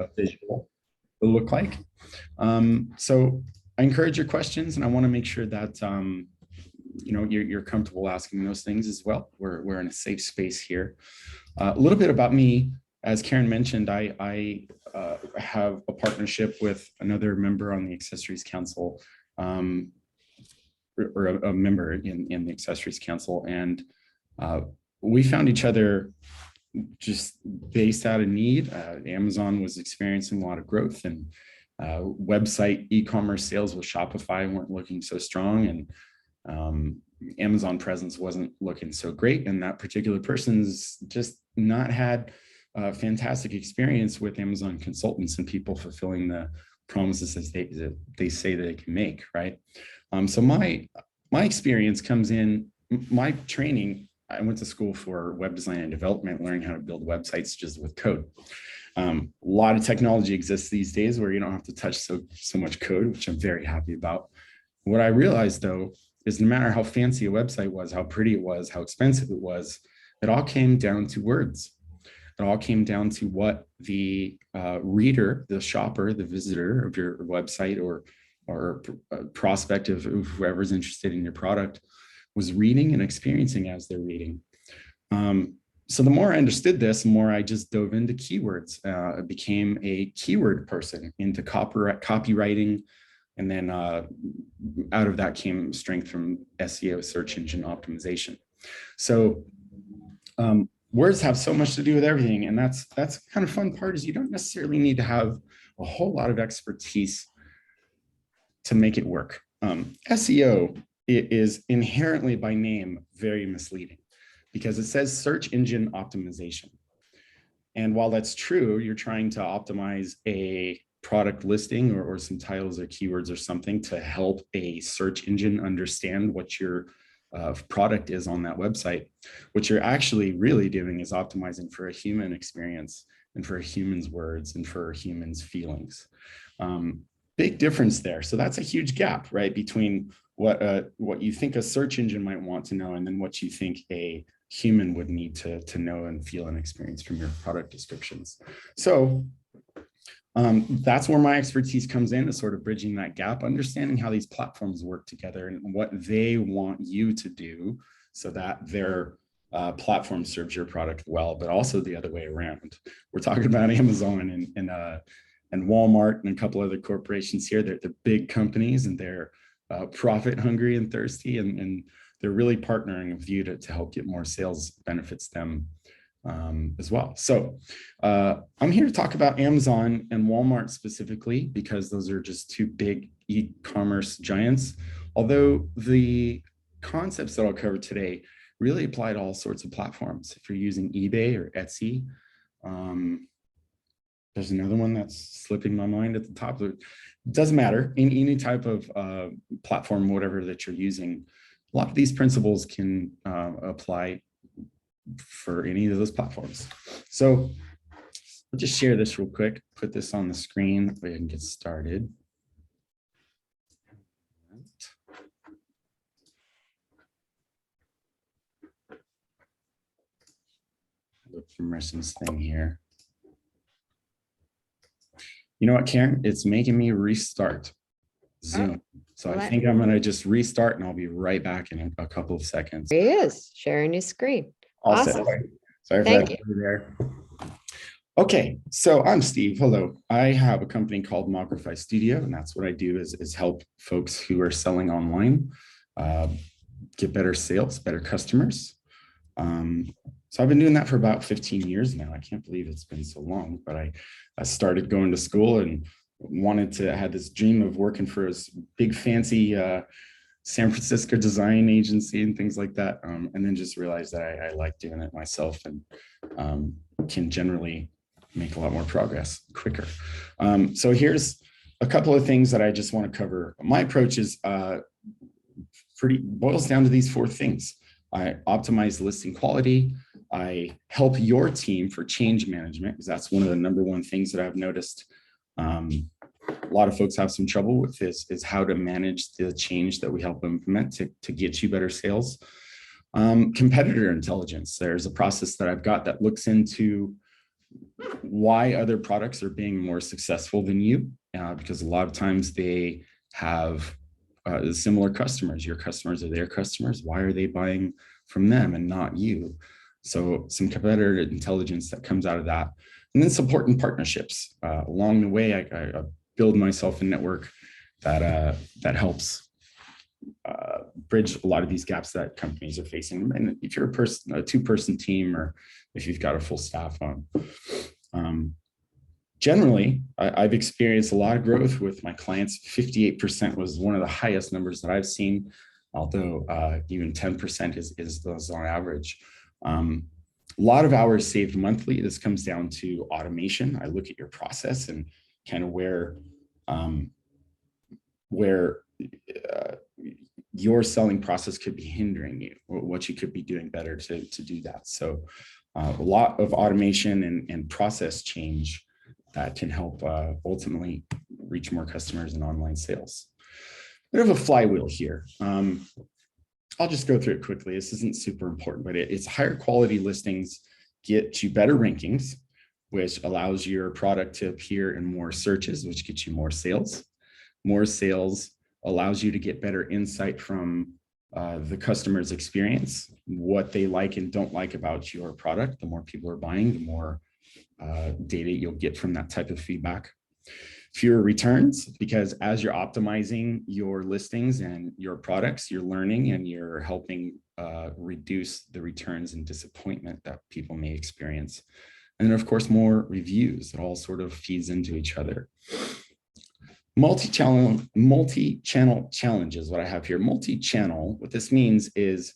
a visual will look like. So I encourage your questions, and I want to make sure that you're comfortable asking those things as well. We're in a safe space here. A little bit about me. As Karen mentioned, I have a partnership with another member on the Accessories Council, or a member in the Accessories Council, and we found each other just based out of need. Amazon was experiencing a lot of growth, and website e-commerce sales with Shopify weren't looking so strong, and Amazon presence wasn't looking so great. And that particular person's just not had a fantastic experience with Amazon consultants and people fulfilling the promises as they say that they can make, right? So my experience comes in my training. I went to school for web design and development, learning how to build websites just with code. A lot of technology exists these days where you don't have to touch so much code, which I'm very happy about. What I realized, though, is no matter how fancy a website was, how pretty it was, how expensive it was, it all came down to words. It all came down to what the reader, the shopper, the visitor of your website or prospect of whoever's interested in your product was reading and experiencing as they're reading. So the more I understood this, the more I just dove into keywords. I became a keyword person, into copywriting. And then out of that came strength from SEO, search engine optimization. So words have so much to do with everything. And that's kind of fun part, is you don't necessarily need to have a whole lot of expertise to make it work. SEO is inherently by name very misleading, because it says search engine optimization. And while that's true, you're trying to optimize a product listing or some titles or keywords or something to help a search engine understand what your product is on that website. What you're actually really doing is optimizing for a human experience and for a human's words and for a human's feelings. Big difference there. So that's a huge gap, right, between what you think a search engine might want to know and then what you think a human would need to know and feel and experience from your product descriptions. So that's where my expertise comes in, is sort of bridging that gap, understanding how these platforms work together and what they want you to do so that their platform serves your product well, but also the other way around. We're talking about Amazon and Walmart and a couple other corporations here. They're big companies, and they're profit hungry and thirsty, and they're really partnering with you to help get more sales benefits them as well. So I'm here to talk about Amazon and Walmart specifically, because those are just two big e-commerce giants. Although the concepts that I'll cover today really apply to all sorts of platforms. If you're using eBay or Etsy, there's another one that's slipping my mind at the top. It doesn't matter. In any type of platform, whatever that you're using, a lot of these principles can apply for any of those platforms. So I'll just share this real quick, put this on the screen, that way I can get started. Look for Merson's thing here. You know what, Karen? It's making me restart Zoom. So I think I'm going to just restart, and I'll be right back in a couple of seconds. There he is, sharing his screen. Awesome. Sorry for that there. Okay, so I'm Steve. Hello. I have a company called Mockrify Studio, and that's what I do is help folks who are selling online get better sales, better customers. So I've been doing that for about 15 years now. I can't believe it's been so long, but I started going to school and had this dream of working for a big fancy San Francisco design agency and things like that. And then just realized that I like doing it myself and can generally make a lot more progress quicker. So here's a couple of things that I just want to cover. My approach is boils down to these four things. I optimize listing quality. I help your team for change management, because that's one of the #1 things that I've noticed a lot of folks have some trouble with is how to manage the change that we help implement to get you better sales. Competitor intelligence. There's a process that I've got that looks into why other products are being more successful than you, because a lot of times they have similar customers. Your customers are their customers. Why are they buying from them and not you? So some competitor intelligence that comes out of that. And then support and partnerships. Along the way, I build myself a network that helps bridge a lot of these gaps that companies are facing. And if you're a two-person team, or if you've got a full staff on, generally, I've experienced a lot of growth with my clients. 58% was one of the highest numbers that I've seen, although even 10% is on average. A lot of hours saved monthly. This comes down to automation. I look at your process and kind of where your selling process could be hindering you, or what you could be doing better to do that. So a lot of automation and process change that can help ultimately reach more customers in online sales. Bit of a flywheel here. I'll just go through it quickly. This isn't super important, but it's higher quality listings get you better rankings, which allows your product to appear in more searches, which gets you more sales. More sales allows you to get better insight from the customer's experience, what they like and don't like about your product. The more people are buying, the more data you'll get from that type of feedback. Fewer returns, because as you're optimizing your listings and your products, you're learning and you're helping reduce the returns and disappointment that people may experience. And then of course, more reviews. It all sort of feeds into each other. Multi-channel challenges, what I have here. Multi-channel, what this means is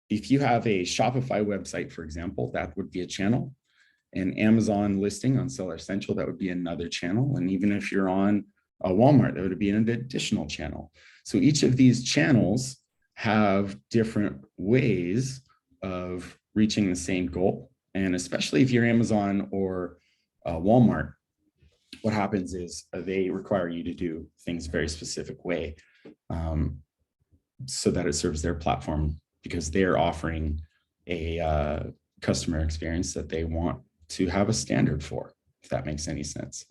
if you have a Shopify website, for example, that would be a channel. An Amazon listing on Seller Central, that would be another channel. And even if you're on a Walmart, that would be an additional channel. So each of these channels have different ways of reaching the same goal. And especially if you're Amazon or Walmart, what happens is they require you to do things a very specific way so that it serves their platform, because they're offering a customer experience that they want to have a standard for, if that makes any sense.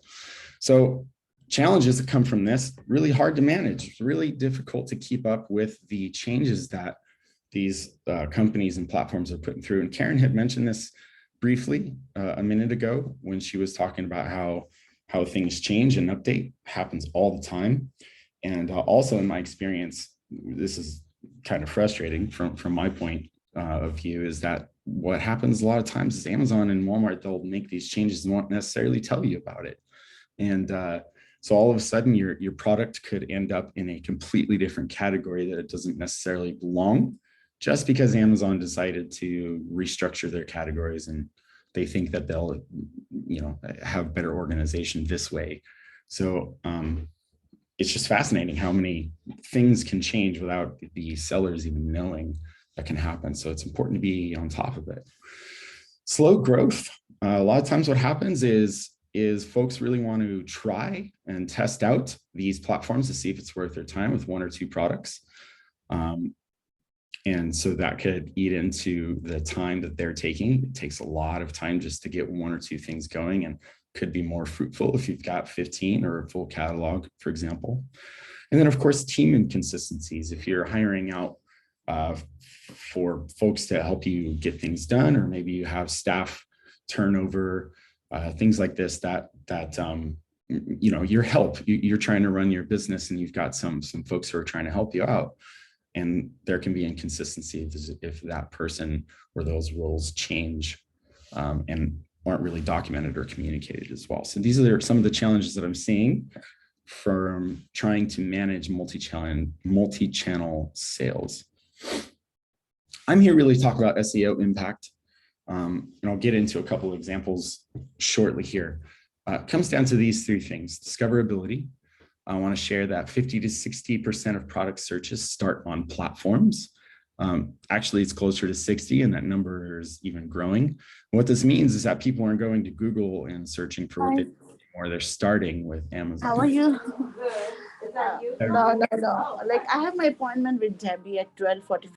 So challenges that come from this, really hard to manage. It's really difficult to keep up with the changes that these companies and platforms are putting through. And Karen had mentioned this briefly a minute ago when she was talking about how things change and update happens all the time. And also in my experience, this is kind of frustrating from my point of view, is that what happens a lot of times is Amazon and Walmart, they'll make these changes and won't necessarily tell you about it. And so all of a sudden your product could end up in a completely different category that it doesn't necessarily belong, just because Amazon decided to restructure their categories and they think that they'll, have better organization this way. So it's just fascinating how many things can change without the sellers even knowing that can happen. So it's important to be on top of it. Slow growth. A lot of times what happens is folks really want to try and test out these platforms to see if it's worth their time with one or two products. And so that could eat into the time that they're taking. It takes a lot of time just to get one or two things going, and could be more fruitful if you've got 15 or a full catalog, for example. And then of course, team inconsistencies. If you're hiring out for folks to help you get things done, or maybe you have staff turnover, things like this, that your help, you're trying to run your business and you've got some folks who are trying to help you out, and there can be inconsistency if that person or those roles change and aren't really documented or communicated as well. So these are some of the challenges that I'm seeing from trying to manage multi-channel sales. I'm here really to talk about SEO impact, and I'll get into a couple of examples shortly here. It comes down to these three things. Discoverability. I want to share that 50 to 60% of product searches start on platforms. Actually, it's closer to 60, and that number is even growing. What this means is that people aren't going to Google and searching for what they or they're starting with Amazon. How are you? No. Like, I have my appointment with Debbie at 12:45.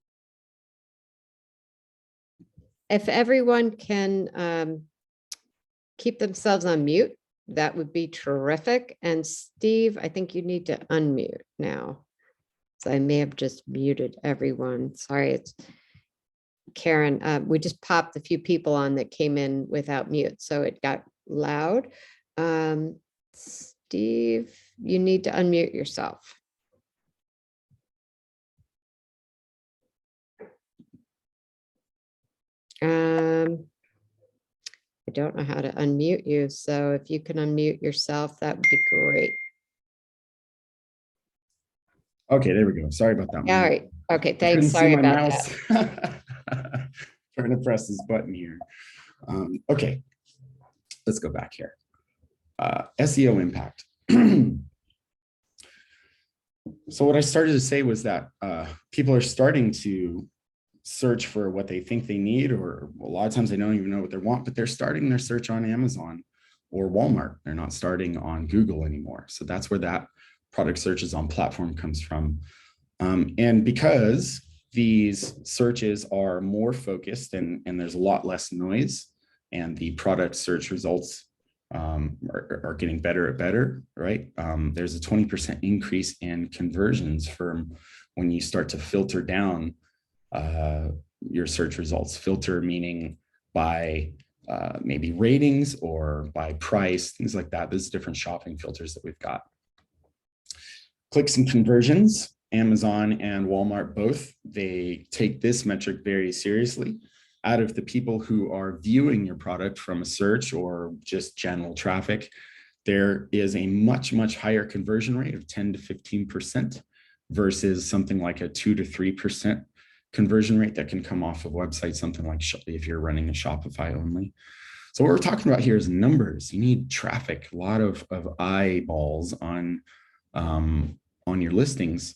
If everyone can keep themselves on mute, that would be terrific. And Steve, I think you need to unmute now. So I may have just muted everyone. Sorry, it's Karen. We just popped a few people on that came in without mute, so it got loud. Steve, you need to unmute yourself. I don't know how to unmute you, so if you can unmute yourself, that would be great. Okay, there we go. Sorry about that. All right. Okay, I thanks. couldn't Sorry see my about mouse. that. Trying to press this button here. Okay, let's go back here. SEO impact. So what I started to say was that people are starting to search for what they think they need, or a lot of times they don't even know what they want, but they're starting their search on Amazon or Walmart. They're not starting on Google anymore. So that's where that product searches on platform comes from. And because these searches are more focused and there's a lot less noise, and the product search results are getting better and better, right? There's a 20% increase in conversions from when you start to filter down your search results. Filter meaning by maybe ratings or by price, things like that. There's different shopping filters that we've got. Clicks and conversions, Amazon and Walmart both, they take this metric very seriously. Out of the people who are viewing your product from a search or just general traffic, there is a much, much higher conversion rate of 10 to 15% versus something like a 2 to 3% conversion rate that can come off of websites, something like if you're running a Shopify only. So what we're talking about here is numbers. You need traffic, a lot of eyeballs on your listings,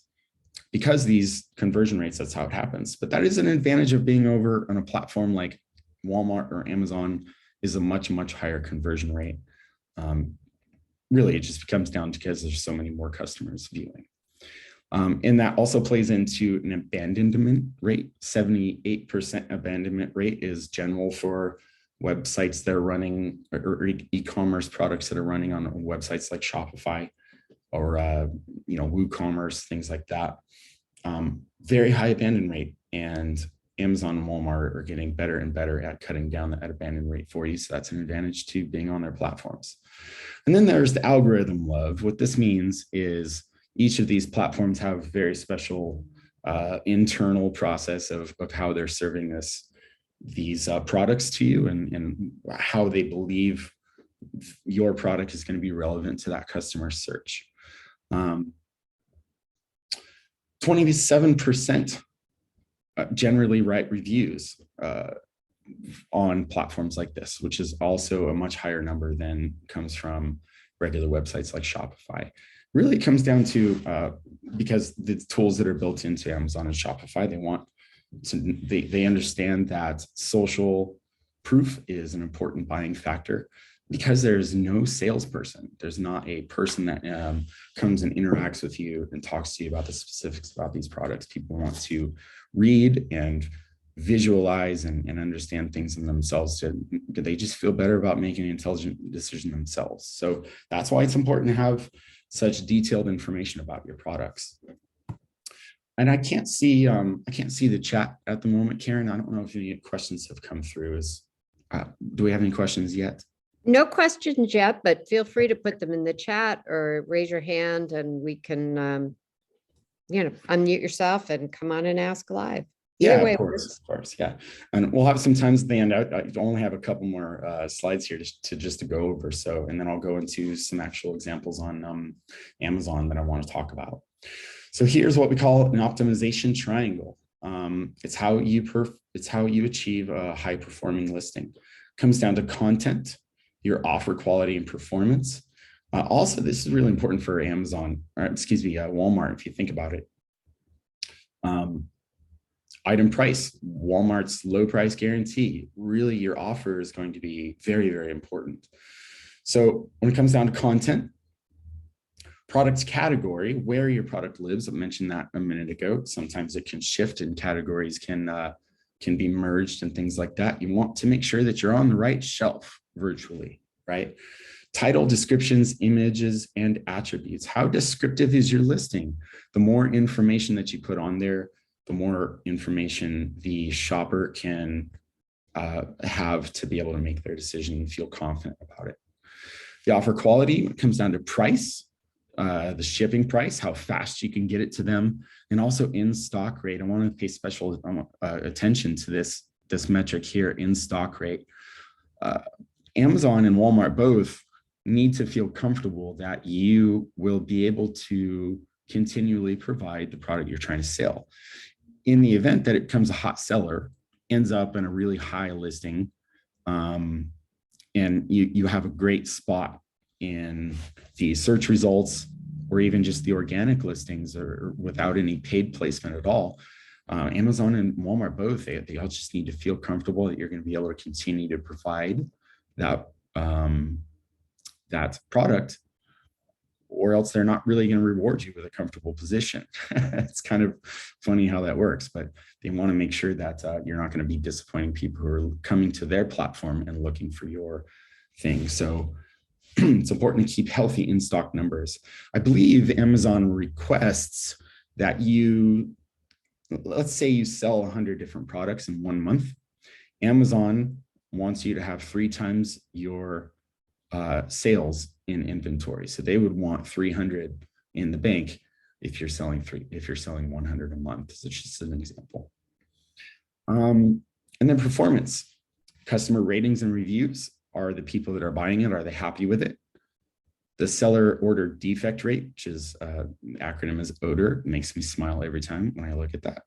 because these conversion rates, that's how it happens. But that is an advantage of being over on a platform like Walmart or Amazon, is a much, much higher conversion rate. Really, it just comes down to because there's so many more customers viewing. And that also plays into an abandonment rate. 78% abandonment rate is general for websites that are running, or e-commerce products that are running on websites like Shopify or WooCommerce, things like that. Very high abandon rate, and Amazon and Walmart are getting better and better at cutting down that abandon rate for you. So that's an advantage to being on their platforms. And then there's the algorithm love. What this means is each of these platforms have very special internal process of how they're serving these products to you, and how they believe your product is going to be relevant to that customer search. 27% generally write reviews on platforms like this, which is also a much higher number than comes from regular websites like Shopify. Really, it comes down to because the tools that are built into Amazon and Shopify, they understand that social proof is an important buying factor. Because there's no salesperson, there's not a person that comes and interacts with you and talks to you about the specifics about these products. People want to read and visualize and understand things in themselves. They just feel better about making an intelligent decision themselves. So that's why it's important to have such detailed information about your products. And I can't see the chat at the moment, Karen. I don't know if any questions have come through. Do we have any questions yet? No questions yet, but feel free to put them in the chat or raise your hand, and we can, unmute yourself and come on and ask live. Either way, of course, yeah. And we'll have some times at the end. I only have a couple more slides here to go over. So, and then I'll go into some actual examples on Amazon that I want to talk about. So here's what we call an optimization triangle. It's how you achieve a high performing listing. Comes down to content, your offer quality and performance. Also, this is really important for Walmart, if you think about it. Item price, Walmart's low price guarantee. Really, your offer is going to be very, very important. So when it comes down to content, product category, where your product lives, I mentioned that a minute ago. Sometimes it can shift and categories can be merged and things like that. You want to make sure that you're on the right shelf virtually, right? Title, descriptions, images, and attributes. How descriptive is your listing? The more information that you put on there, the more information the shopper can have to be able to make their decision and feel confident about it. The offer quality comes down to price, the shipping price, how fast you can get it to them, and also in-stock rate. I want to pay special attention to this metric here, in-stock rate. Amazon and Walmart both need to feel comfortable that you will be able to continually provide the product you're trying to sell. In the event that it becomes a hot seller, ends up in a really high listing, and you have a great spot in the search results, or even just the organic listings, or without any paid placement at all, Amazon and Walmart both, they all just need to feel comfortable that you're going to be able to continue to provide that that product, or else they're not really going to reward you with a comfortable position. It's kind of funny how that works, but they want to make sure that you're not going to be disappointing people who are coming to their platform and looking for your thing. So it's important to keep healthy in-stock numbers. I believe Amazon requests that you, let's say you sell 100 different products in 1 month. Amazon wants you to have 3 times your sales in inventory. So they would want 300 in the bank if you're selling 100 a month. So it's just an example. And then performance, customer ratings and reviews. Are the people that are buying it, are they happy with it? The seller order defect rate, which is acronym is ODER, makes me smile every time when I look at that.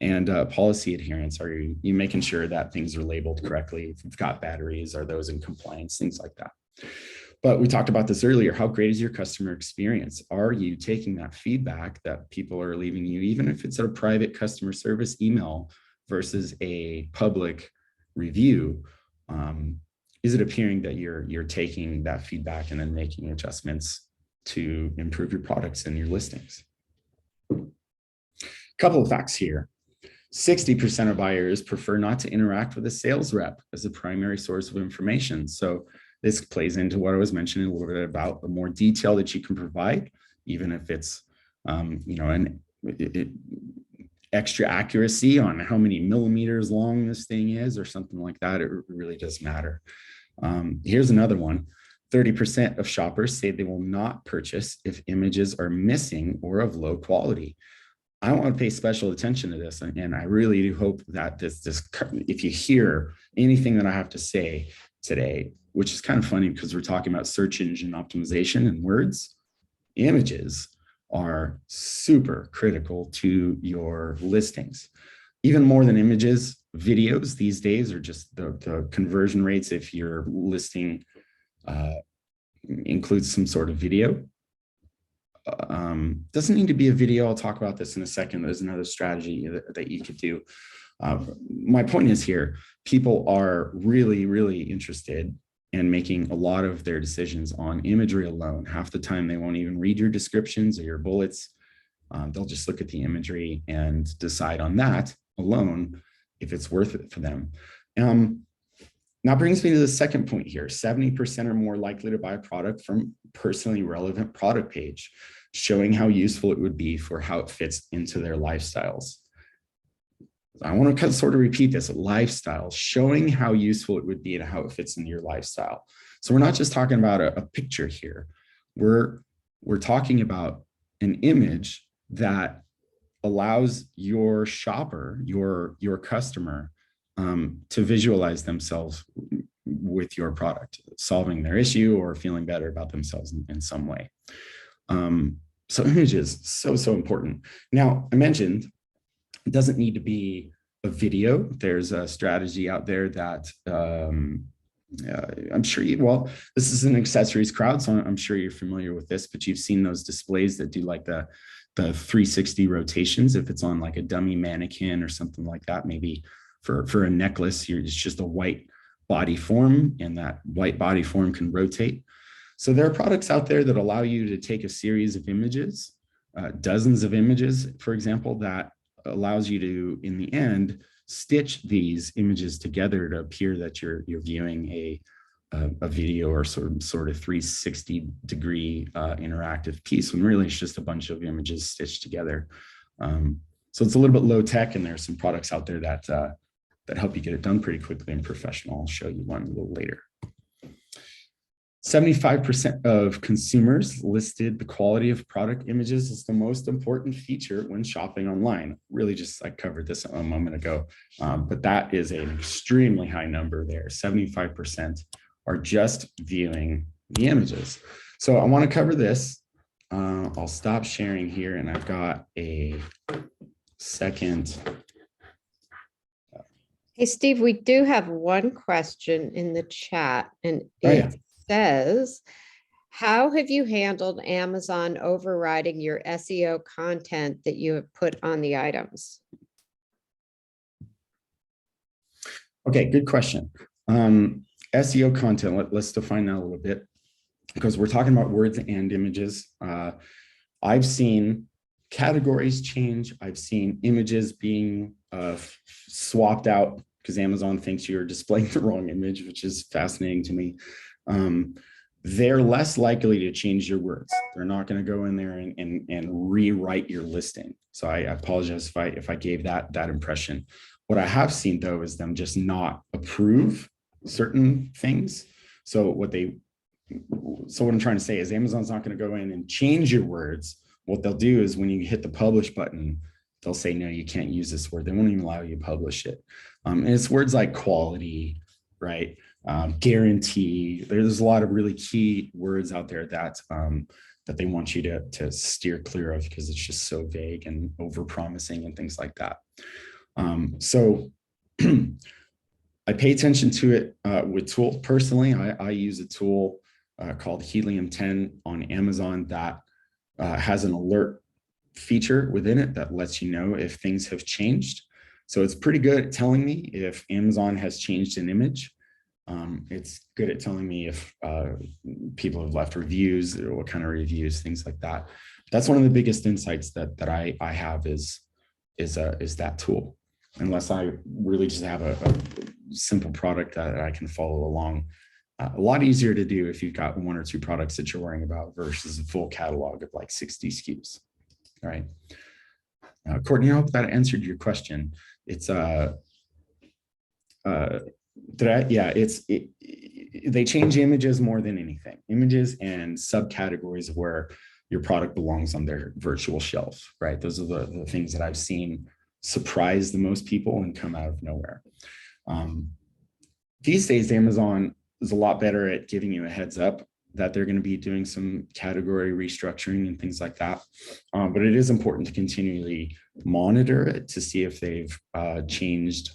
And policy adherence, are you making sure that things are labeled correctly? If you've got batteries, are those in compliance, things like that. But we talked about this earlier. How great is your customer experience? Are you taking that feedback that people are leaving you, even if it's a private customer service email versus a public review? Is it appearing that you're taking that feedback and then making adjustments to improve your products and your listings? Couple of facts here. 60% of buyers prefer not to interact with a sales rep as a primary source of information. So this plays into what I was mentioning a little bit about the more detail that you can provide, even if it's extra accuracy on how many millimeters long this thing is or something like that. It really does matter. Here's another one. 30% of shoppers say they will not purchase if images are missing or of low quality. I want to pay special attention to this, and I really do hope that this if you hear anything that I have to say today, which is kind of funny because we're talking about search engine optimization and words, images are super critical to your listings. Even more than images, videos these days are just the conversion rates. If your listing includes some sort of video, doesn't need to be a video. I'll talk about this in a second. There's another strategy that you could do. My point is here, people are really, really interested in making a lot of their decisions on imagery alone. Half the time they won't even read your descriptions or your bullets. They'll just look at the imagery and decide on that alone if it's worth it for them. Now brings me to the second point here. 70% are more likely to buy a product from personally relevant product page, showing how useful it would be for how it fits into their lifestyles. I want to sort of repeat this, lifestyle, showing how useful it would be and how it fits into your lifestyle. So we're not just talking about a picture here. We're talking about an image that allows your shopper, your customer, to visualize themselves with your product, solving their issue or feeling better about themselves in some way. So images, so important. Now, I mentioned it doesn't need to be a video. There's a strategy out there that I'm sure this is an accessories crowd, so I'm sure you're familiar with this, but you've seen those displays that do like the 360 rotations. If it's on like a dummy mannequin or something like that, maybe for a necklace, it's just a white body form, and that white body form can rotate. So there are products out there that allow you to take a series of images, dozens of images, for example, that allows you to, in the end, stitch these images together to appear that you're viewing a video or sort of 360-degree interactive piece, when really it's just a bunch of images stitched together. So it's a little bit low tech, and there's some products out there that help you get it done pretty quickly and professional. I'll show you one a little later. 75% of consumers listed the quality of product images as the most important feature when shopping online. Really, I covered this a moment ago, but that is an extremely high number there. 75% are just viewing the images. So I want to cover this. I'll stop sharing here, and I've got a second. Hey, Steve, we do have one question in the chat, and Oh, yeah. it says, how have you handled Amazon overriding your SEO content that you have put on the items? Okay, good question. SEO content, let's define that a little bit, because we're talking about words and images. I've seen categories change. I've seen images being swapped out because Amazon thinks you're displaying the wrong image, which is fascinating to me. They're less likely to change your words. They're not going to go in there and rewrite your listing. So I apologize if I gave that impression. What I have seen, though, is them just not approve certain things. So what I'm trying to say is Amazon's not going to go in and change your words. What they'll do is when you hit the publish button, they'll say, no, you can't use this word. They won't even allow you to publish it. And it's words like quality, right? Guarantee. There's a lot of really key words out there that they want you to steer clear of, because it's just so vague and over-promising and things like that. So I pay attention to it with tools. Personally, I use a tool called Helium 10 on Amazon that has an alert feature within it that lets you know if things have changed. So it's pretty good at telling me if Amazon has changed an image. It's good at telling me if people have left reviews, or what kind of reviews, things like that. That's one of the biggest insights that I have is that tool. Unless I really just have a simple product that I can follow along. A lot easier to do if you've got one or two products that you're worrying about versus a full catalog of like 60 SKUs. All right. Courtney, I hope that answered your question. It's they change images more than anything. Images and subcategories of where your product belongs on their virtual shelf, right? Those are the things that I've seen surprise the most people and come out of nowhere. These days, Amazon is a lot better at giving you a heads up that they're going to be doing some category restructuring and things like that. But it is important to continually monitor it to see if they've changed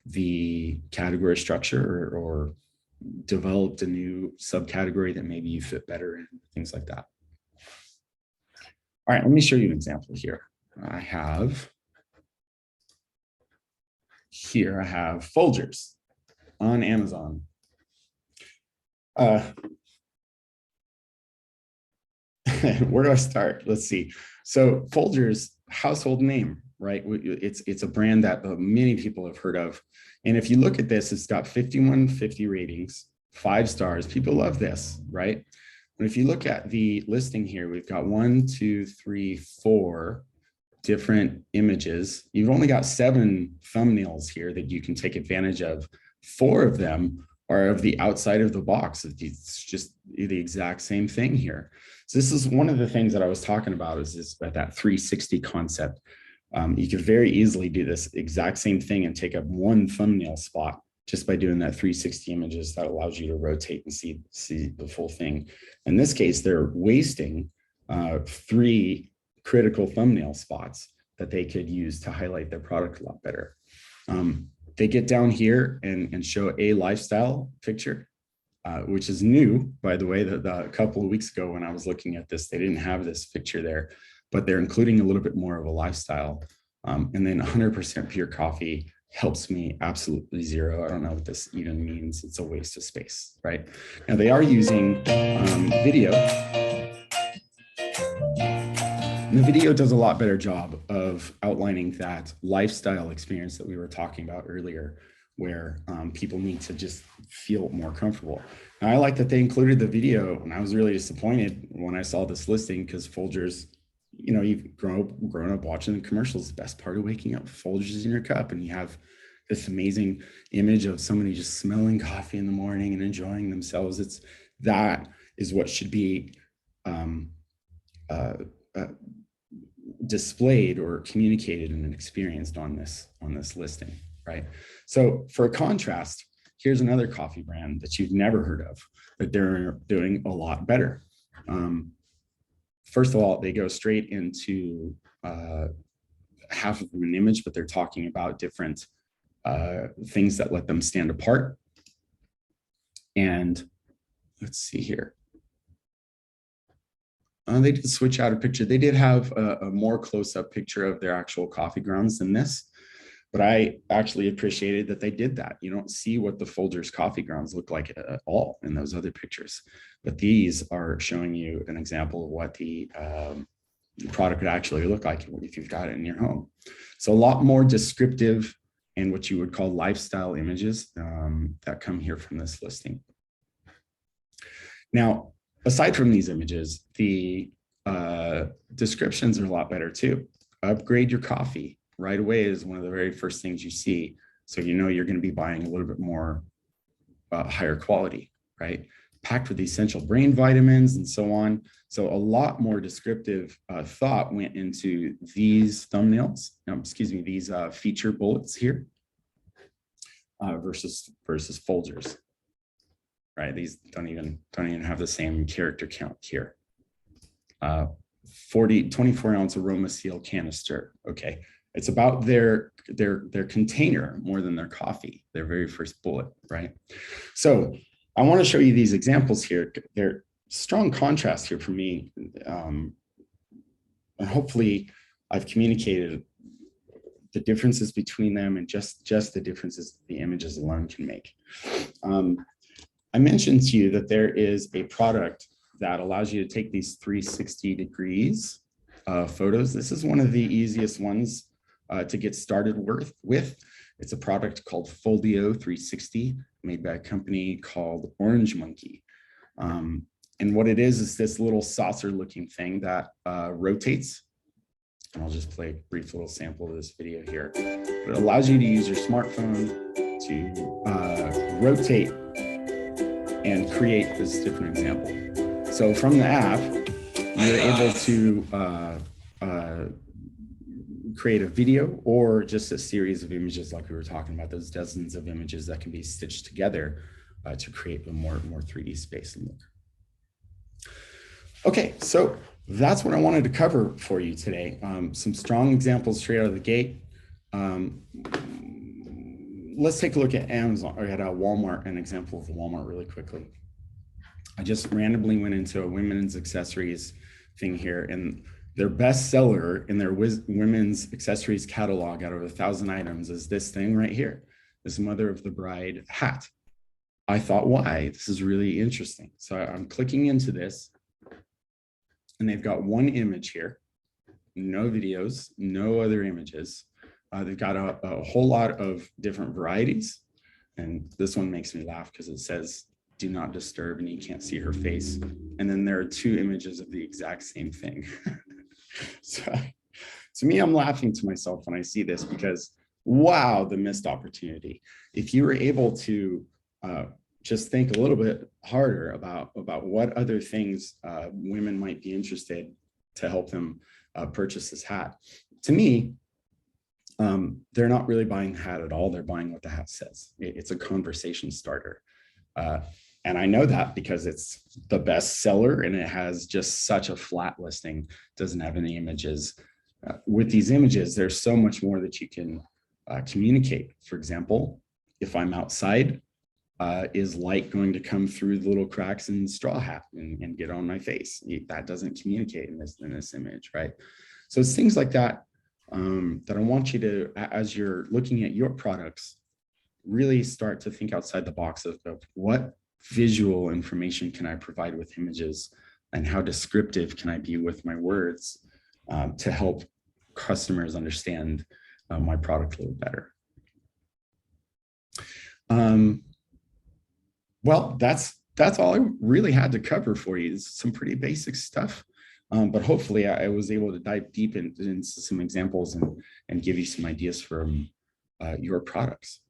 the category structure or developed a new subcategory that maybe you fit better in, things like that. All right, let me show you an example here. I have Folgers on Amazon. Where do I start? Let's see. So Folgers, household name, right? It's a brand that many people have heard of. And if you look at this, it's got 5150 ratings, 5 stars. People love this, right? And if you look at the listing here, we've got 1, 2, 3, 4 different images. You've only got 7 thumbnails here that you can take advantage of. 4 of them are of the outside of the box. It's just the exact same thing here. So this is one of the things that I was talking about is that 360 concept. You could very easily do this exact same thing and take up one thumbnail spot just by doing that 360 images that allows you to rotate and see the full thing. In this case, they're wasting 3 critical thumbnail spots that they could use to highlight their product a lot better. They get down here and show a lifestyle picture, which is new, by the way. A couple of weeks ago when I was looking at this, they didn't have this picture there, but they're including a little bit more of a lifestyle. And then 100% pure coffee helps me absolutely zero. I don't know what this even means. It's a waste of space, right? Now they are using video. And the video does a lot better job of outlining that lifestyle experience that we were talking about earlier, where people need to just feel more comfortable. And I like that they included the video, and I was really disappointed when I saw this listing because Folgers, you know, you've grown up watching the commercials. The best part of waking up, Folgers in your cup, and you have this amazing image of somebody just smelling coffee in the morning and enjoying themselves. That is what should be displayed or communicated and experienced on this listing, right? So for a contrast, here's another coffee brand that you've never heard of, but they're doing a lot better. First of all, they go straight into half of an image, but they're talking about different things that let them stand apart. And let's see here. They did switch out a picture. They did have a more close-up picture of their actual coffee grounds than this, but I actually appreciated that they did that. You don't see what the Folgers coffee grounds look like at all in those other pictures, but these are showing you an example of what the product would actually look like if you've got it in your home. So a lot more descriptive and what you would call lifestyle images that come here from this listing. Now, aside from these images, the descriptions are a lot better too. Upgrade your coffee right away is one of the very first things you see. So you know you're going to be buying a little bit more higher quality, right? Packed with essential brain vitamins and so on. So a lot more descriptive thought went into these thumbnails, these feature bullets here versus Folgers. Right, these don't even have the same character count here. 24-ounce aroma seal canister. Okay, it's about their container more than their coffee, their very first bullet, right? So I want to show you these examples here. They're strong contrast here for me, and hopefully I've communicated the differences between them and just the differences the images alone can make. I mentioned to you that there is a product that allows you to take these 360 degrees photos. This is one of the easiest ones to get started with. It's a product called Folio 360, made by a company called Orange Monkey. And what it is this little saucer looking thing that rotates. And I'll just play a brief little sample of this video here. It allows you to use your smartphone to rotate and create this different example. So from the app, you're able to create a video or just a series of images like we were talking about, those dozens of images that can be stitched together to create a more 3D space and look. Okay, so that's what I wanted to cover for you today. Some strong examples straight out of the gate. Let's take a look at Amazon or at Walmart, an example of Walmart really quickly. I just randomly went into a women's accessories thing here, and their best seller in their women's accessories catalog out of 1,000 items is this thing right here, this Mother of the Bride hat. I thought, why? This is really interesting. So I'm clicking into this, and they've got one image here, no videos, no other images. They've got a whole lot of different varieties. And this one makes me laugh because it says, do not disturb, and you can't see her face. And then there are two images of the exact same thing. So to me, I'm laughing to myself when I see this because, wow, the missed opportunity. If you were able to just think a little bit harder about what other things women might be interested to help them purchase this hat. To me, they're not really buying the hat at all. They're buying what the hat says. It's a conversation starter. And I know that because it's the best seller and it has just such a flat listing, doesn't have any images. With these images, there's so much more that you can communicate. For example, if I'm outside, is light going to come through the little cracks in the straw hat and get on my face? That doesn't communicate in this image, right? So it's things like that that I want you to, as you're looking at your products, really start to think outside the box of what visual information can I provide with images, and how descriptive can I be with my words to help customers understand my product a little better. Well, that's all I really had to cover for you. It's some pretty basic stuff. But hopefully I was able to dive deep into some examples and give you some ideas from your products.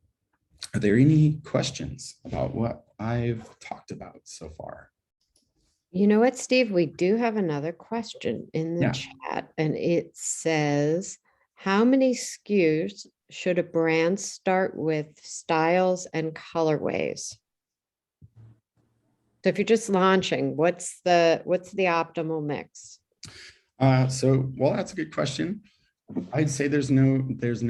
Are there any questions about what I've talked about so far? You know what, Steve? We do have another question in the Yeah. chat, and it says, how many SKUs should a brand start with, styles and colorways? So if you're just launching, what's the optimal mix? Well, that's a good question. I'd say there's no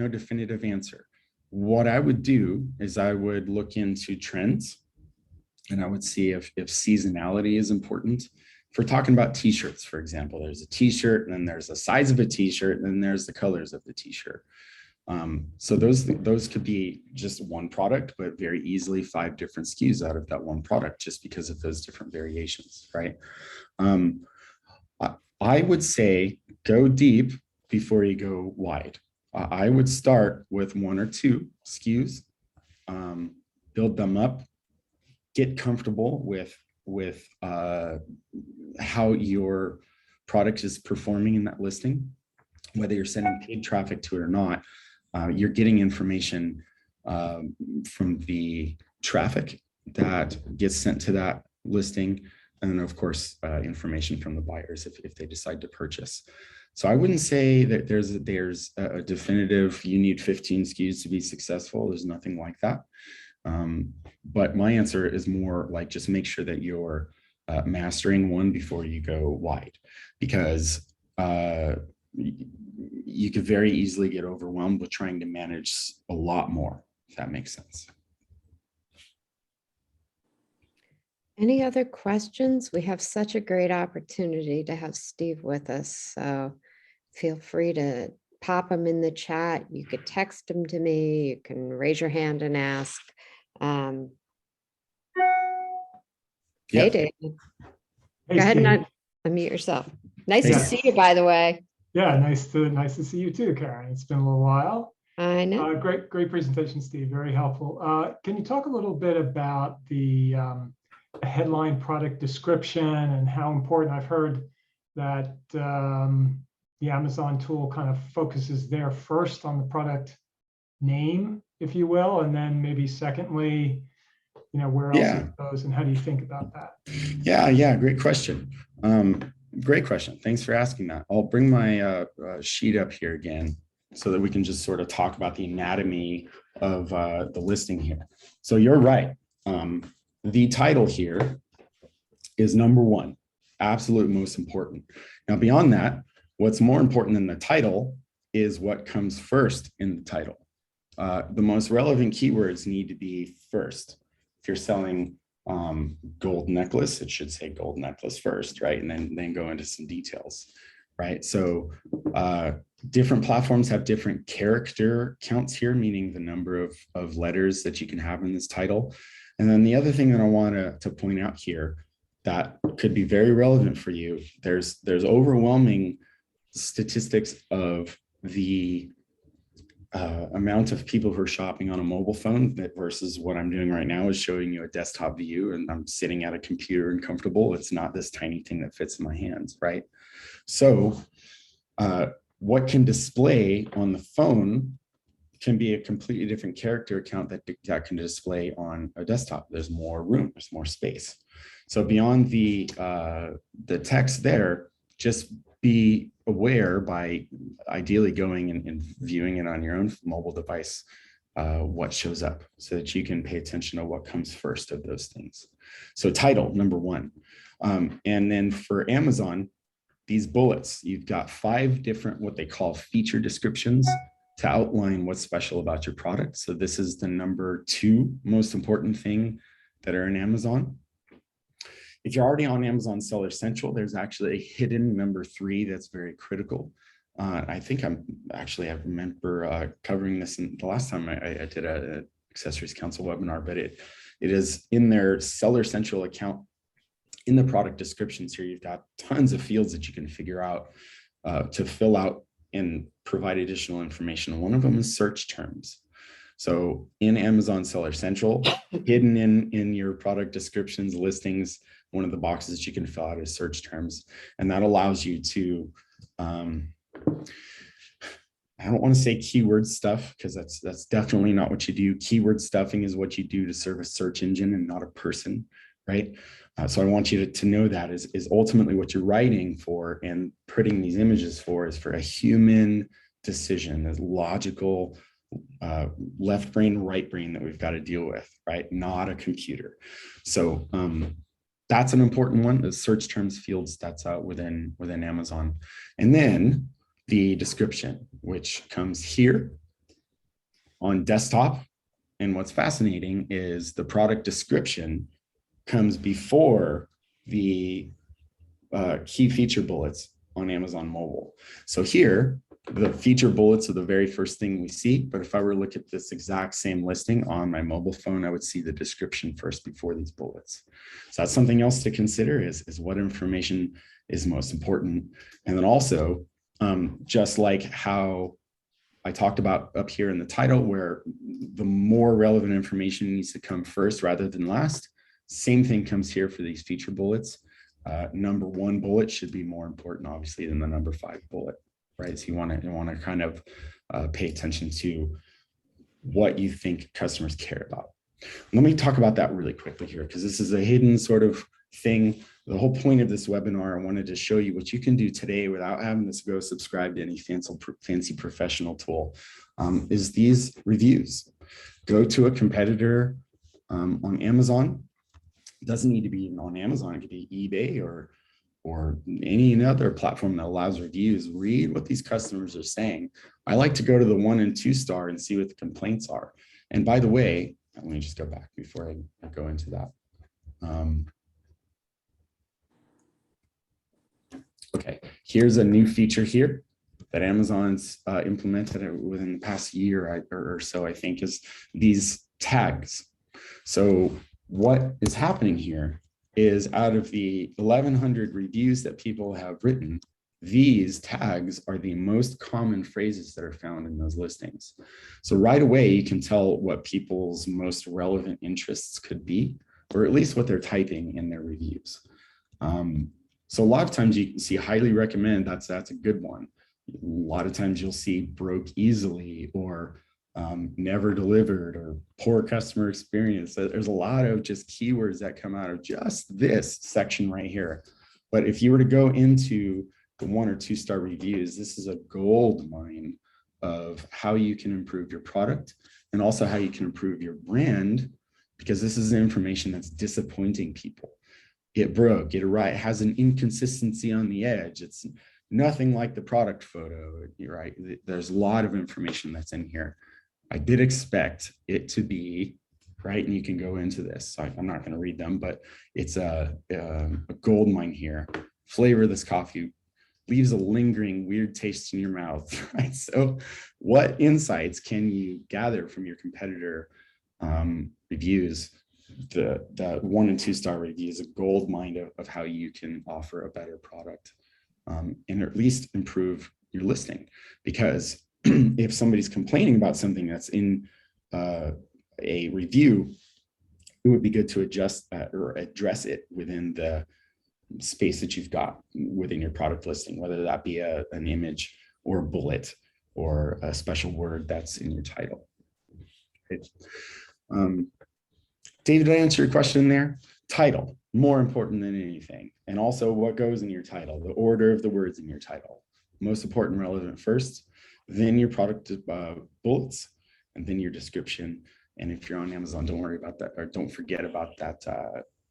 definitive answer. What I would do is I would look into trends, and I would see if seasonality is important. If we're talking about t-shirts, for example, there's a t-shirt, and then there's the size of a t-shirt, and then there's the colors of the t-shirt. So those could be just one product, but very easily 5 different SKUs out of that one product, just because of those different variations, right? I would say go deep before you go wide. I would start with 1 or 2 SKUs, build them up, get comfortable with how your product is performing in that listing, whether you're sending paid traffic to it or not. You're getting information from the traffic that gets sent to that listing, and then of course information from the buyers if they decide to purchase. So I wouldn't say that there's a definitive you need 15 SKUs to be successful. There's nothing like that. But my answer is more like just make sure that you're mastering one before you go wide, because you could very easily get overwhelmed with trying to manage a lot more, if that makes sense. Any other questions? We have such a great opportunity to have Steve with us, so feel free to pop them in the chat. You could text them to me. You can raise your hand and ask. Yeah. Hey, Dave. Go ahead Steve. and unmute yourself. Nice Hey. to see you, by the way. Yeah, nice to see you too, Karen. It's been a little while. I know. Great presentation, Steve. Very helpful. Can you talk a little bit about the headline product description and how important? I've heard that the Amazon tool kind of focuses there first on the product name, if you will, and then maybe secondly, where else it goes, and how do you think about that? Yeah, great question. Great question. Thanks for asking that. I'll bring my sheet up here again so that we can just sort of talk about the anatomy of the listing here. So you're right. The title here is number 1, absolute most important. Now, beyond that, what's more important than the title is what comes first in the title. The most relevant keywords need to be first. If you're selling gold necklace, it should say gold necklace first, right? And then go into some details, right? So different platforms have different character counts here, meaning the number of letters that you can have in this title. And then the other thing that I want to point out here that could be very relevant for you, there's overwhelming statistics of the amount of people who are shopping on a mobile phone versus what I'm doing right now is showing you a desktop view, and I'm sitting at a computer and comfortable. It's not this tiny thing that fits in my hands, right? So what can display on the phone can be a completely different character account that can display on a desktop. There's more room, there's more space. So beyond the text there, just be aware by ideally going and viewing it on your own mobile device, what shows up, so that you can pay attention to what comes first of those things. So title, number 1. And then for Amazon, these bullets, you've got 5 different, what they call feature descriptions to outline what's special about your product. So this is the number 2 most important thing that are in Amazon. If you're already on Amazon Seller Central, there's actually a hidden number 3 that's very critical. I think I remember covering this in the last time I did a Accessories Council webinar, but it is in their Seller Central account. In the product descriptions here, you've got tons of fields that you can figure out to fill out and provide additional information. One of them is search terms. So in Amazon Seller Central, hidden in your product descriptions, listings, one of the boxes you can fill out is search terms. And that allows you to, I don't want to say keyword stuff, because that's definitely not what you do. Keyword stuffing is what you do to serve a search engine and not a person, right? So I want you to know that is ultimately what you're writing for and putting these images for is for a human decision, a logical left brain, right brain that we've got to deal with, right? Not a computer. So that's an important one, the search terms fields that's within Amazon. And then the description, which comes here on desktop. And what's fascinating is the product description comes before the key feature bullets on Amazon mobile. So here, the feature bullets are the very first thing we see. But if I were to look at this exact same listing on my mobile phone, I would see the description first before these bullets. So that's something else to consider is what information is most important. And then also, just like how I talked about up here in the title, where the more relevant information needs to come first rather than last, same thing comes here for these feature bullets. Number 1 bullet should be more important, obviously, than the number 5 bullet, right? So you want to kind of pay attention to what you think customers care about. Let me talk about that really quickly here, because this is a hidden sort of thing. The whole point of this webinar, I wanted to show you what you can do today without having to go subscribe to any fancy professional tool, is these reviews. Go to a competitor on Amazon. It doesn't need to be on Amazon. It could be eBay or any other platform that allows reviews. Read what these customers are saying. I like to go to the 1 and 2 star and see what the complaints are. And by the way, let me just go back before I go into that. Okay, here's a new feature here that Amazon's implemented within the past year or so, I think, is these tags. So what is happening here is out of the 1,100 reviews that people have written, these tags are the most common phrases that are found in those listings. So right away, you can tell what people's most relevant interests could be, or at least what they're typing in their reviews. So a lot of times you can see highly recommend, that's a good one. A lot of times you'll see broke easily or never delivered or poor customer experience. There's a lot of just keywords that come out of just this section right here. But if you were to go into the 1 or 2 star reviews, this is a gold mine of how you can improve your product and also how you can improve your brand, because this is information that's disappointing people. It broke, it has an inconsistency on the edge. It's nothing like the product photo, right? There's a lot of information that's in here. I did expect it to be, right? And you can go into this. I'm not going to read them, but it's a gold mine here. Flavor this coffee leaves a lingering weird taste in your mouth, right? So what insights can you gather from your competitor reviews? The 1 and 2 star review is a gold mine of how you can offer a better product and at least improve your listing. Because if somebody's complaining about something that's in a review, it would be good to adjust or address it within the space that you've got within your product listing, whether that be an image or a bullet or a special word that's in your title. Okay. David, did I answer your question there? Title, more important than anything. And also what goes in your title, the order of the words in your title. Most important, relevant first, then your product bullets, and then your description. And if you're on Amazon, don't worry about that, or don't forget about that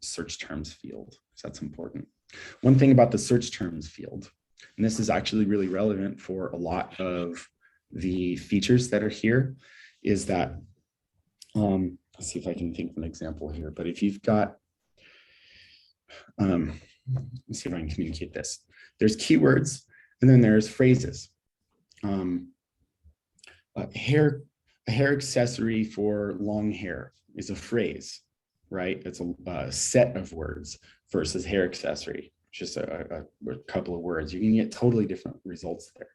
search terms field. So that's important. One thing about the search terms field, and this is actually really relevant for a lot of the features that are here, is that, let's see if I can think of an example here, but if you've got, let's see if I can communicate this. There's keywords, and then there's phrases. A hair accessory for long hair is a phrase, right? It's a set of words versus hair accessory, just a couple of words. You can get totally different results there.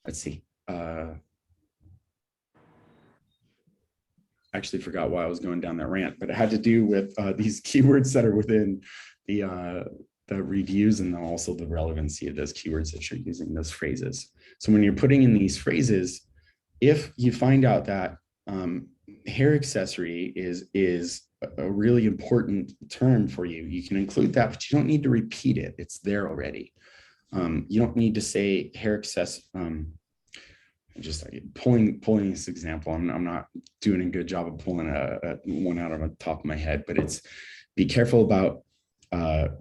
Let's see. actually forgot why I was going down that rant, but it had to do with these keywords that are within the reviews, and then also the relevancy of those keywords that you're using, those phrases. So when you're putting in these phrases, if you find out that hair accessory is a really important term for you, you can include that, but you don't need to repeat it. It's there already. You don't need to say hair accessory. Just like pulling this example, I'm not doing a good job of pulling one out of the top of my head, but it's be careful about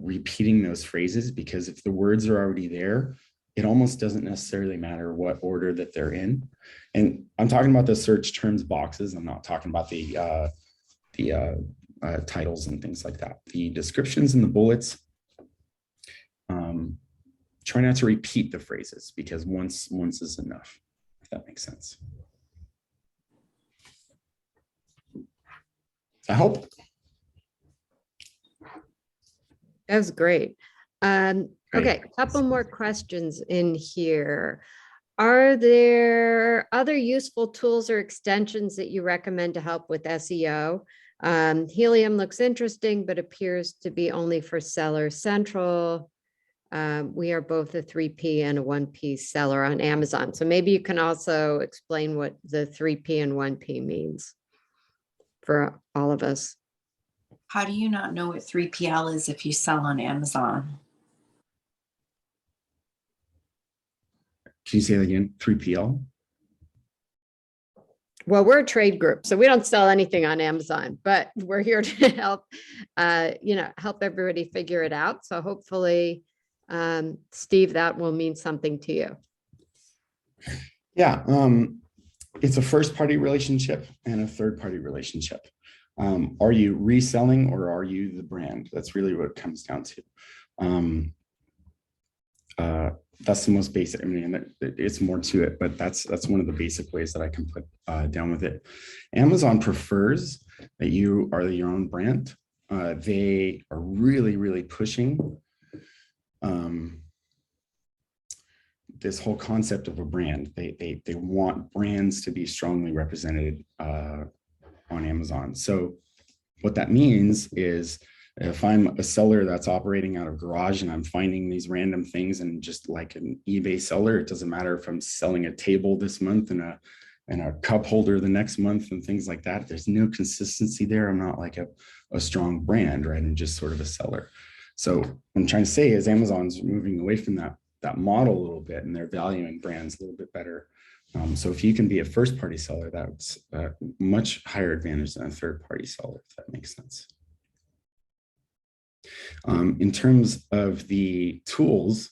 repeating those phrases, because if the words are already there, it almost doesn't necessarily matter what order that they're in. And I'm talking about the search terms boxes. I'm not talking about the titles and things like that. The descriptions and the bullets, try not to repeat the phrases, because once is enough, if that makes sense. I hope. That was great. Great. Okay, a couple more questions in here. Are there other useful tools or extensions that you recommend to help with SEO? Helium looks interesting, but appears to be only for Seller Central. We are both a 3P and a 1P seller on Amazon. So maybe you can also explain what the 3P and 1P means for all of us. How do you not know what 3PL is if you sell on Amazon? Can you say that again? 3PL? Well, we're a trade group, so we don't sell anything on Amazon, but we're here to help, help everybody figure it out. So hopefully, Steve, that will mean something to you. Yeah, it's a first-party relationship and a third-party relationship. Are you reselling or are you the brand? That's really what it comes down to. That's the most basic. I mean, it's more to it, but that's one of the basic ways that I can put down with it. Amazon prefers that you are your own brand. They are really pushing this whole concept of a brand. They want brands to be strongly represented on Amazon. So what that means is, if I'm a seller that's operating out of a garage and I'm finding these random things, and just like an eBay seller, it doesn't matter if I'm selling a table this month and a cup holder the next month and things like that. There's no consistency there. I'm not like a strong brand, right? I'm just sort of a seller. So what I'm trying to say is Amazon's moving away from that model a little bit, and they're valuing brands a little bit better. So if you can be a first-party seller, that's a much higher advantage than a third-party seller, if that makes sense. In terms of the tools,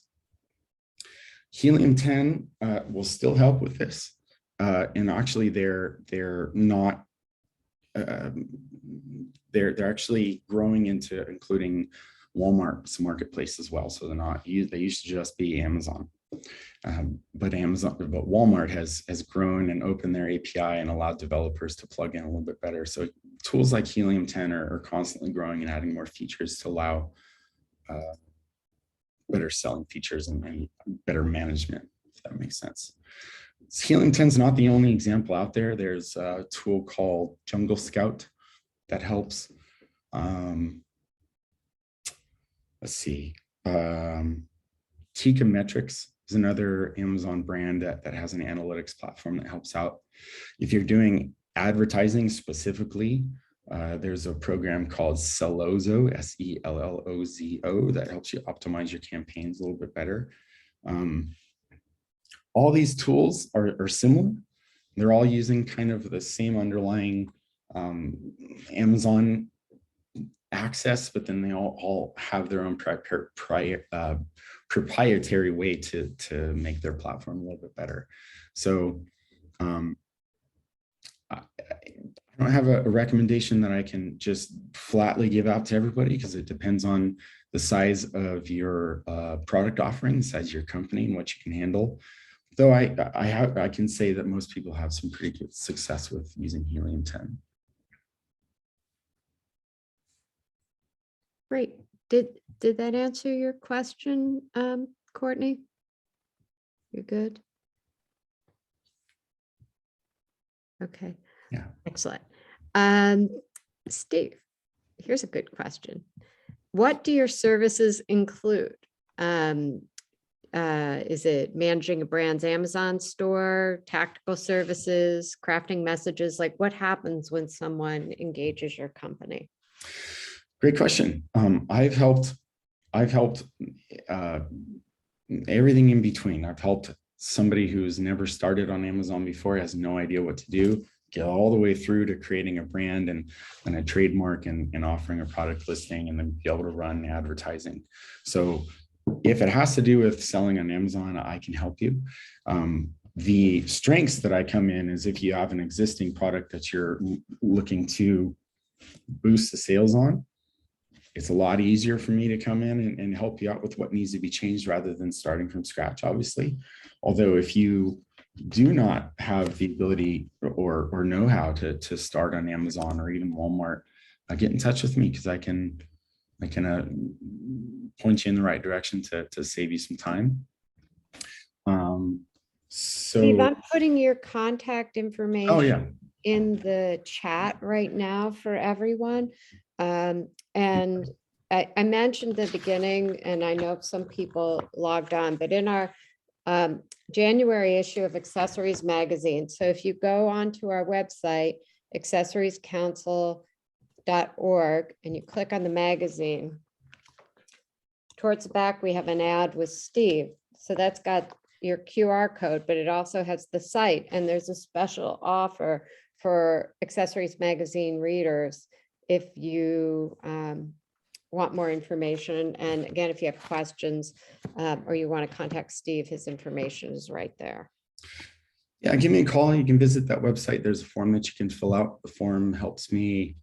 Helium 10 will still help with this. And actually they're not, they're actually growing into including Walmart's marketplace as well. So they used to just be Amazon. But Walmart has grown and opened their API and allowed developers to plug in a little bit better. So tools like Helium 10 are constantly growing and adding more features to allow better selling features and better management, if that makes sense. Helium 10 is not the only example out there. There's a tool called Jungle Scout that helps. Let's see. Tika Metrics is another Amazon brand that has an analytics platform that helps out. If you're doing advertising specifically, there's a program called Sellozo, Sellozo, that helps you optimize your campaigns a little bit better. All these tools are similar. They're all using kind of the same underlying Amazon access, but then they all have their own proprietary way to make their platform a little bit better. So I don't have a recommendation that I can just flatly give out to everybody, because it depends on the size of your product offering, the size of your company, and what you can handle. Though I can say that most people have some pretty good success with using Helium 10. Great. Did that answer your question, Courtney? You're good? Okay. Yeah. Excellent. Steve, here's a good question. What do your services include? Is it managing a brand's Amazon store, tactical services, crafting messages? Like what happens when someone engages your company? Great question. I've helped everything in between. I've helped somebody who's never started on Amazon before, has no idea what to do, get all the way through to creating a brand and a trademark and offering a product listing and then be able to run advertising. So if it has to do with selling on Amazon, I can help you. The strengths that I come in is if you have an existing product that you're looking to boost the sales on, it's a lot easier for me to come in and help you out with what needs to be changed rather than starting from scratch, obviously. Although if you do not have the ability or know how to start on Amazon or even Walmart, get in touch with me because I can point you in the right direction to save you some time. Steve, I'm putting your contact information oh yeah, in the chat right now for everyone. And I mentioned at the beginning, and I know some people logged on, but in our January issue of Accessories Magazine. So if you go onto our website, accessoriescouncil.org, and you click on the magazine, towards the back, we have an ad with Steve. So that's got your QR code, but it also has the site, and there's a special offer for Accessories Magazine readers if you want more information. And again, if you have questions or you want to contact Steve, his information is right there. Yeah, give me a call. You can visit that website. There's a form that you can fill out. The form helps me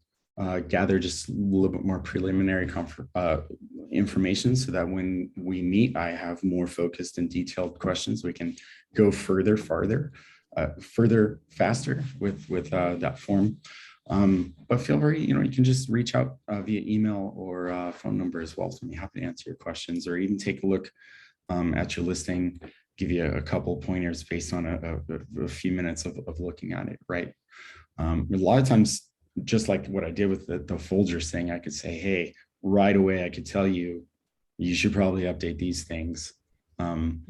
gather just a little bit more preliminary information so that when we meet, I have more focused and detailed questions. We can go further, faster with that form. But feel free, you can just reach out via email or phone number as well. So I'm happy to answer your questions or even take a look at your listing, give you a couple pointers based on a few minutes of looking at it, right? A lot of times, just like what I did with the Folgers thing, I could say, hey, right away, I could tell you, you should probably update these things. And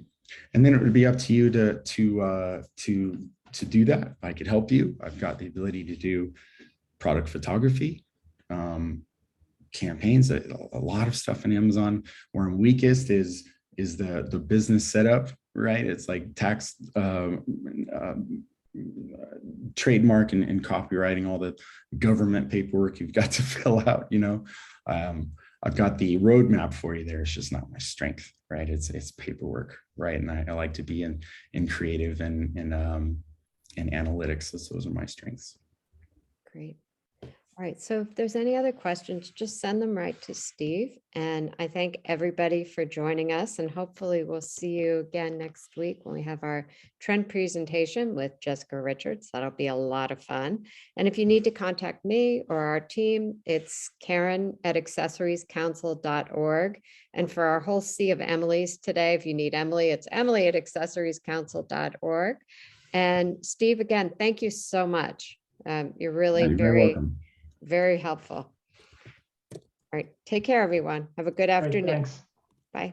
then it would be up to you to do that. I could help you. I've got the ability to do product photography, campaigns, a lot of stuff in Amazon. Where I'm weakest is the business setup, right? It's like tax, trademark and copywriting, all the government paperwork you've got to fill out. I've got the roadmap for you there. It's just not my strength, right? It's paperwork, right? And I like to be in creative and analytics. So those are my strengths. Great. All right. So if there's any other questions, just send them right to Steve. And I thank everybody for joining us. And hopefully we'll see you again next week when we have our trend presentation with Jessica Richards. That'll be a lot of fun. And if you need to contact me or our team, it's Karen@accessoriescouncil.org. And for our whole sea of Emily's today, if you need Emily, it's Emily@accessoriescouncil.org. And Steve, again, thank you so much. You're really You're very welcome. Very helpful. All right. Take care, everyone. Have a good Great, afternoon. thanks. Bye.